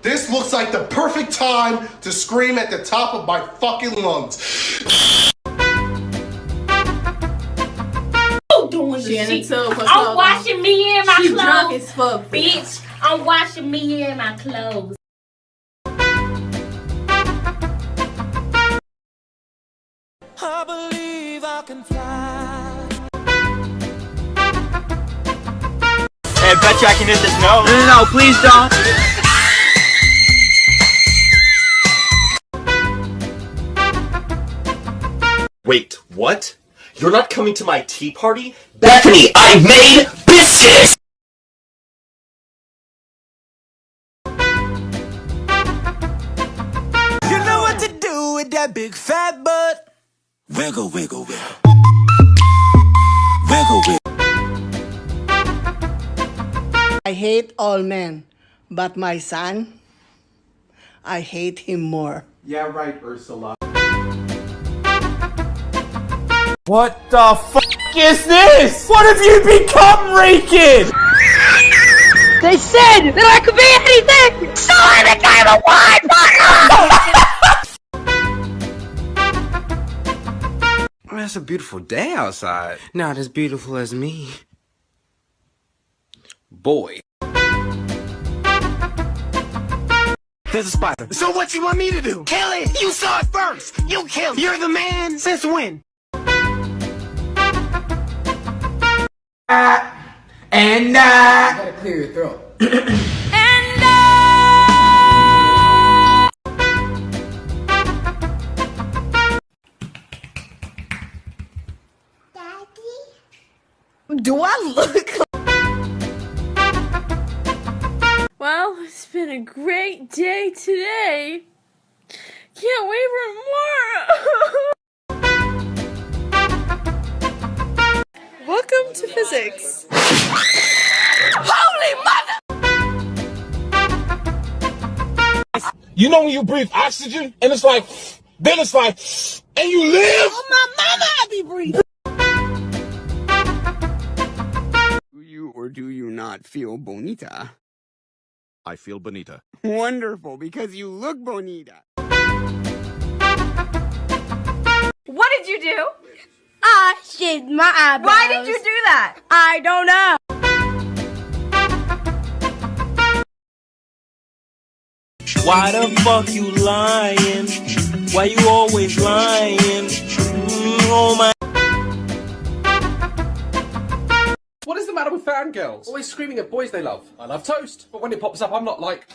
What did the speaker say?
This looks like the perfect time to scream at the top of my fucking lungs. Doing the shit. I'm washing me and my she clothes. Drunk as fuck, bitch. I'm washing me and my clothes. I believe I can fly. Hey, bet you I can hit this note. No, please don't. Wait, what? You're not coming to my tea party? Bethany, I made biscuits! You know what to do with that big fat butt. Wiggle, wiggle, wiggle. Wiggle, wiggle. I hate all men, but my son, I hate him more. Yeah, right, Ursula. What the fuck is this? What have you become, Rakin? They said that I could be anything! So I became a wine partner! Oh, it's a beautiful day outside. Not as beautiful as me. Boy. There's a spider. So what you want me to do? Kill it! You saw it first! You kill it! You're the man! Since when? And You gotta clear your throat. Do I look Well, it's been a great day today. Can't wait for more. Welcome to physics. Holy mother! you know when you breathe oxygen and it's like, then it's like, and you live? Oh, my mama, I be breathing. Do you or do you not feel bonita? I feel bonita. Wonderful, because you look bonita. What did you do? I shaved my eyebrows. Why did you do that? I don't know. Why the fuck you lying? Why you always lying? Oh my. What is the matter with fangirls? Always screaming at boys they love. I love toast, but when it pops up, I'm not like...